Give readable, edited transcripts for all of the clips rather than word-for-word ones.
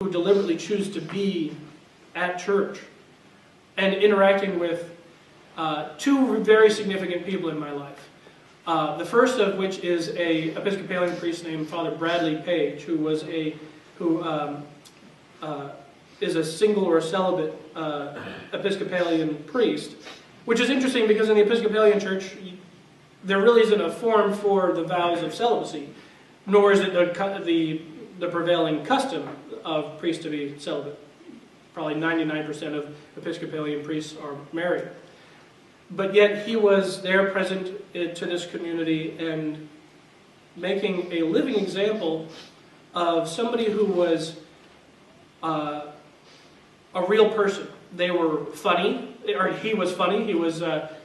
who deliberately choose to be at church and interacting with two very significant people in my life. The first of which is a Episcopalian priest named Father Bradley Page, who is a single or celibate Episcopalian priest, which is interesting because in the Episcopalian Church there really isn't a form for the vows of celibacy, nor is it the prevailing custom of priests to be celibate. Probably 99% of Episcopalian priests are married. But yet he was there present to this community and making a living example of somebody who was a real person. They were funny, or he was funny.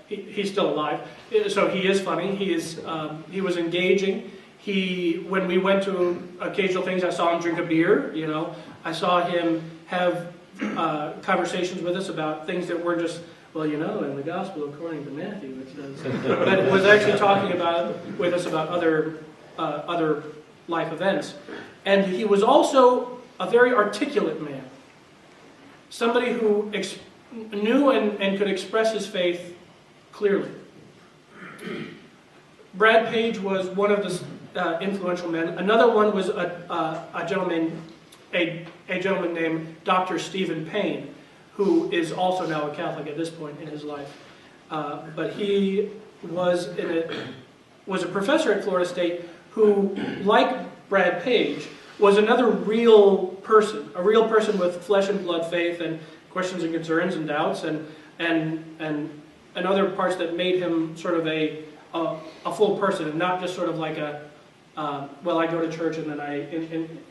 He's still alive, so he is funny. He was engaging. When we went to occasional things, I saw him drink a beer. I saw him have conversations with us about things that were just, in the Gospel according to Matthew, it says. But it was actually talking with us about other life events. And he was also a very articulate man. Somebody who knew and could express his faith clearly. Brad Page was one of the influential men. Another one was a gentleman named Dr. Stephen Payne, who is also now a Catholic at this point in his life. But he was a professor at Florida State who, like Brad Page, was another real person with flesh and blood faith and questions and concerns and doubts and other parts that made him sort of a full person, and not just sort of like I go to church and then I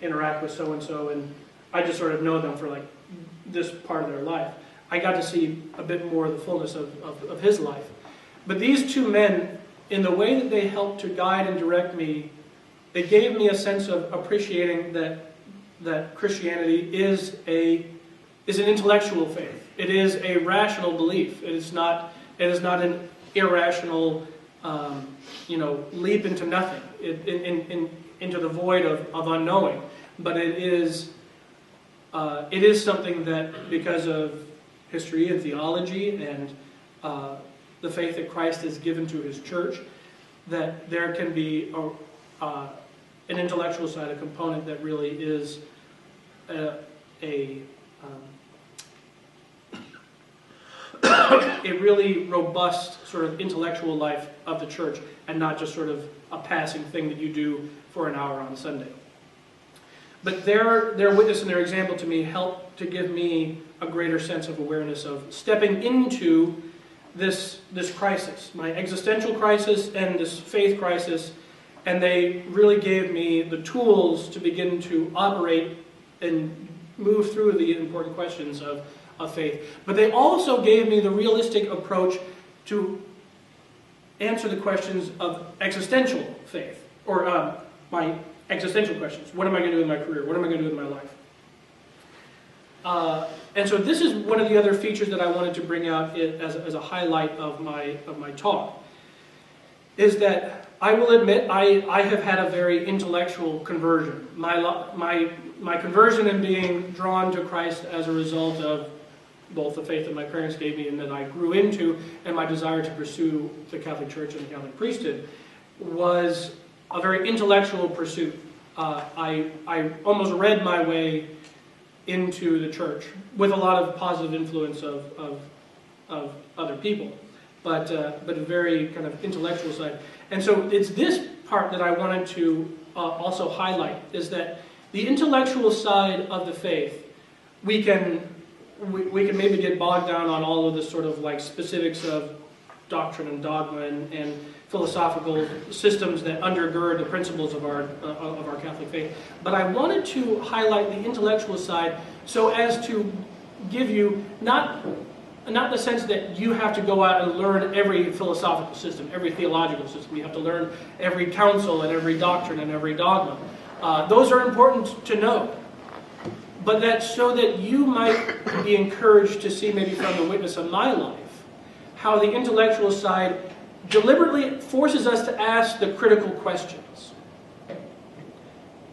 interact with so-and-so and I just sort of know them for like this part of their life. I got to see a bit more of the fullness of his life. But these two men, in the way that they helped to guide and direct me, it gave me a sense of appreciating that Christianity is an intellectual faith. It is a rational belief. It is not an irrational leap into nothing, into the void of unknowing. But it is something that, because of history and theology and the faith that Christ has given to His church, that there can be an intellectual side, a component that really is a really robust sort of intellectual life of the church, and not just sort of a passing thing that you do for an hour on Sunday. But their witness and their example to me helped to give me a greater sense of awareness of stepping into this crisis, my existential crisis and this faith crisis, and they really gave me the tools to begin to operate and move through the important questions of faith. But they also gave me the realistic approach to answer the questions of existential faith, or my existential questions. What am I going to do in my career? What am I going to do in my life? And so this is one of the other features that I wanted to bring out as a highlight of my talk, is that I will admit I have had a very intellectual conversion. My conversion and being drawn to Christ as a result of both the faith that my parents gave me and that I grew into, and my desire to pursue the Catholic Church and the Catholic priesthood, was a very intellectual pursuit. I almost read my way into the church with a lot of positive influence of other people, but a very kind of intellectual side. And so it's this part that I wanted to also highlight, is that the intellectual side of the faith, we can maybe get bogged down on all of the sort of like specifics of doctrine and dogma and philosophical systems that undergird the principles of our Catholic faith. But I wanted to highlight the intellectual side so as to give you not the sense that you have to go out and learn every philosophical system, every theological system. You have to learn every council and every doctrine and every dogma. Those are important to know. But that's so that you might be encouraged to see, maybe from the witness of my life, how the intellectual side deliberately forces us to ask the critical questions.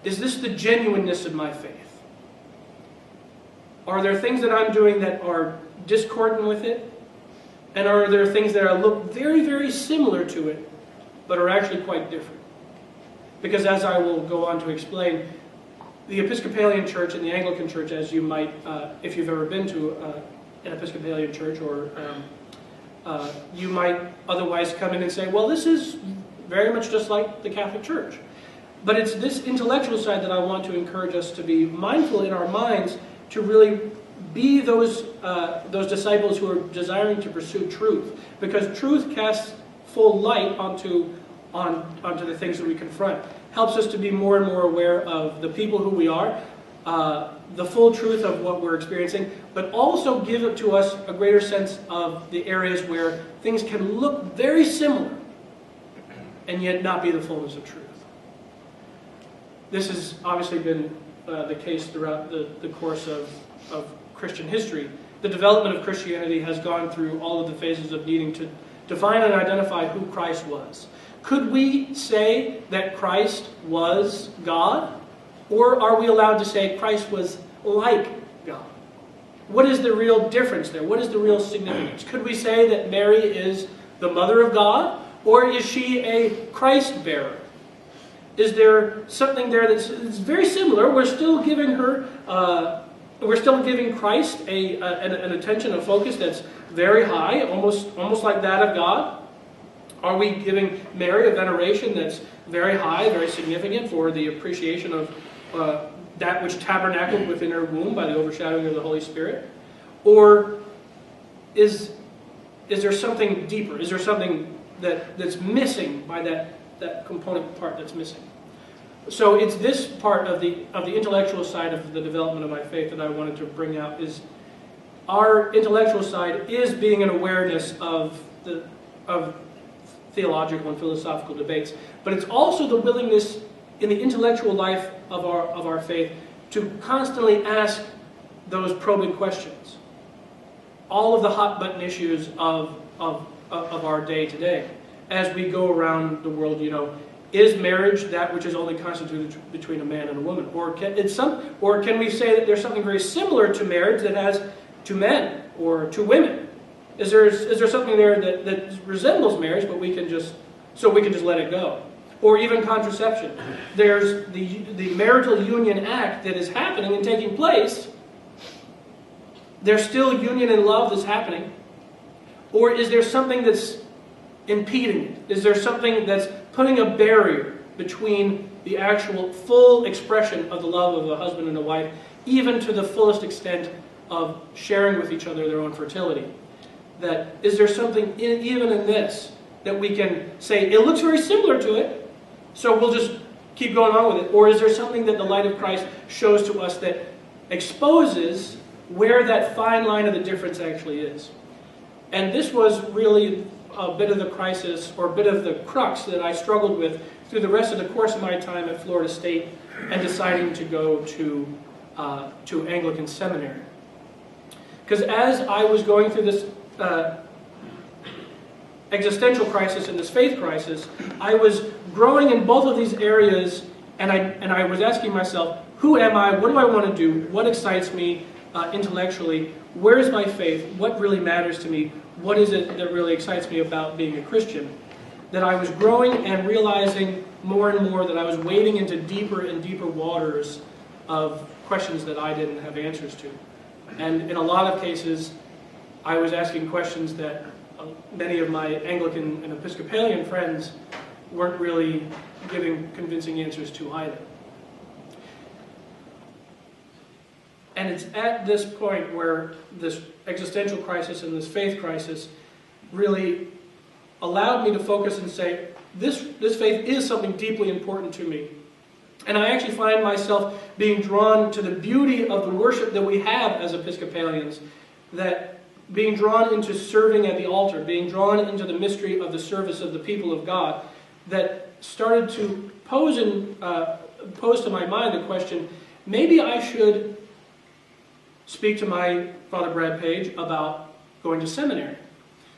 Is this the genuineness of my faith? Are there things that I'm doing that are discordant with it? And are there things that look very, very similar to it, but are actually quite different? Because as I will go on to explain, the Episcopalian Church and the Anglican Church, as you might, if you've ever been to an Episcopalian church, or you might otherwise come in and say, well, this is very much just like the Catholic Church. But it's this intellectual side that I want to encourage us to be mindful in our minds, to really be those disciples who are desiring to pursue truth. Because truth casts full light onto the things that we confront. Helps us to be more and more aware of the people who we are, the full truth of what we're experiencing, but also give it to us a greater sense of the areas where things can look very similar and yet not be the fullness of truth. This has obviously been the case throughout the course of Christian history. The development of Christianity has gone through all of the phases of needing to define and identify who Christ was. Could we say that Christ was God? Or are we allowed to say Christ was like God? What is the real difference there? What is the real significance? Could we say that Mary is the mother of God? Or is she a Christ bearer? Is there something there that's very similar? We're still giving her, we're still giving Christ an attention, a focus that's very high, almost like that of God. Are we giving Mary a veneration that's very high, very significant for the appreciation of that which tabernacled within her womb by the overshadowing of the Holy Spirit? Or is there something deeper? Is there something that's missing by that component part that's missing? So it's this part of the intellectual side of the development of my faith that I wanted to bring out. Is our intellectual side is being an awareness of theological and philosophical debates, but it's also the willingness in the intellectual life of our faith to constantly ask those probing questions. All of the hot button issues of our day today, as we go around the world, is marriage that which is only constituted between a man and a woman, or can we say that there's something very similar to marriage that has two men or two women? Is there something there that resembles marriage, but we can just let it go? Or even contraception. There's the marital union act that is happening and taking place. There's still union and love that's happening. Or is there something that's impeding it? Is there something that's putting a barrier between the actual full expression of the love of a husband and a wife, even to the fullest extent of sharing with each other their own fertility? That is there something even in this that we can say, it looks very similar to it, so we'll just keep going on with it? Or is there something that the light of Christ shows to us that exposes where that fine line of the difference actually is? And this was really a bit of the crisis, or a bit of the crux that I struggled with through the rest of the course of my time at Florida State and deciding to go to Anglican seminary. Because as I was going through this existential crisis and this faith crisis, I was growing in both of these areas, and I was asking myself, who am I? What do I want to do? What excites me intellectually? Where is my faith? What really matters to me? What is it that really excites me about being a Christian? That I was growing and realizing more and more that I was wading into deeper and deeper waters of questions that I didn't have answers to. And in a lot of cases, I was asking questions that many of my Anglican and Episcopalian friends weren't really giving convincing answers to either. And it's at this point where this existential crisis and this faith crisis really allowed me to focus and say, this faith is something deeply important to me. And I actually find myself being drawn to the beauty of the worship that we have as Episcopalians, that being drawn into serving at the altar, being drawn into the mystery of the service of the people of God, that started to pose to my mind the question, maybe I should speak to my Father Brad Page about going to seminary.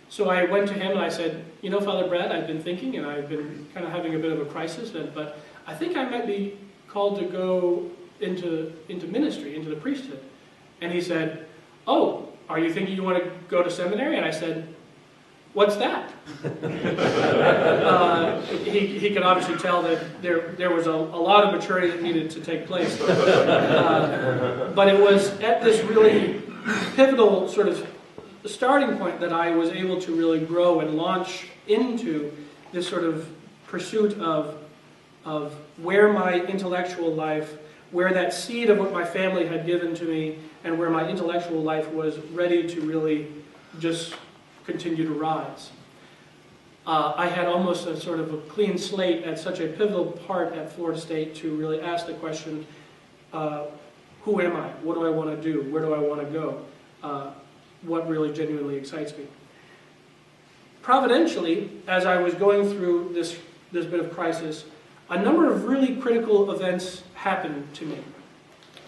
So I went to him and I said, Father Brad, I've been thinking and I've been kind of having a bit of a crisis, but I think I might be called to go into ministry, into the priesthood. And he said, "Oh, are you thinking you want to go to seminary?" And I said, "What's that?" He could obviously tell that there was a lot of maturity that needed to take place. But it was at this really pivotal sort of starting point that I was able to really grow and launch into this sort of pursuit of where my intellectual life, where that seed of what my family had given to me, and where my intellectual life was ready to really just continue to rise. I had almost a sort of a clean slate at such a pivotal part at Florida State to really ask the question, who am I? What do I want to do? Where do I want to go? What really genuinely excites me? Providentially, as I was going through this bit of crisis, a number of really critical events happened to me.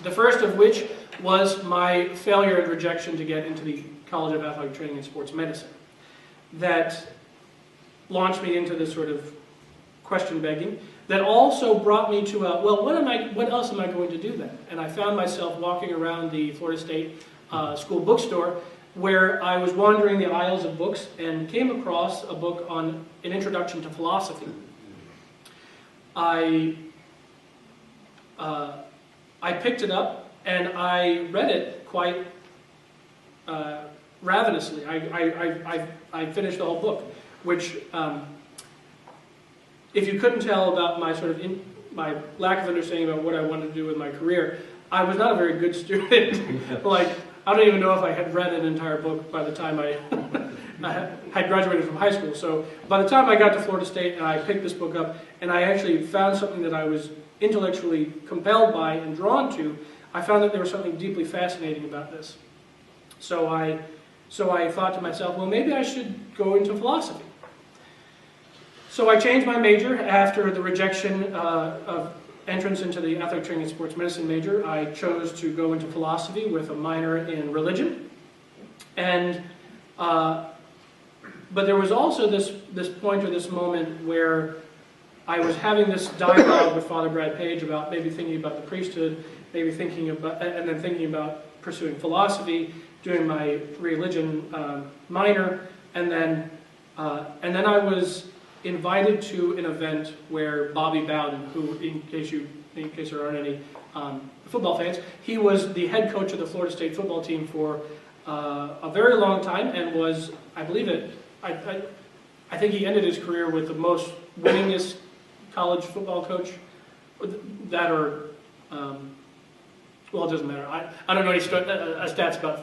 The first of which was my failure and rejection to get into the College of Athletic Training and Sports Medicine. That launched me into this sort of question begging. That also brought me to what else am I going to do then? And I found myself walking around the Florida State school bookstore, where I was wandering the aisles of books and came across a book on an introduction to philosophy. I picked it up and I read it quite ravenously. I finished the whole book, which, if you couldn't tell about my sort of my lack of understanding about what I wanted to do with my career, I was not a very good student. Like, I don't even know if I had read an entire book by the time I had graduated from high school. So by the time I got to Florida State and I picked this book up and I actually found something that I was intellectually compelled by and drawn to, I found that there was something deeply fascinating about this. So I thought to myself, well, maybe I should go into philosophy. So I changed my major after the rejection of entrance into the Athletic Training and Sports Medicine major. I chose to go into philosophy with a minor in religion. And but there was also this point or this moment where I was having this dialogue with Father Brad Page about maybe thinking about the priesthood, maybe thinking about, and then thinking about pursuing philosophy, doing my religion minor, and then I was invited to an event where Bobby Bowden, who, in case there aren't any football fans, he was the head coach of the Florida State football team for a very long time, and was, I believe I think he ended his career with the most winningest college football coach. That or, well, it doesn't matter. I don't know any stats about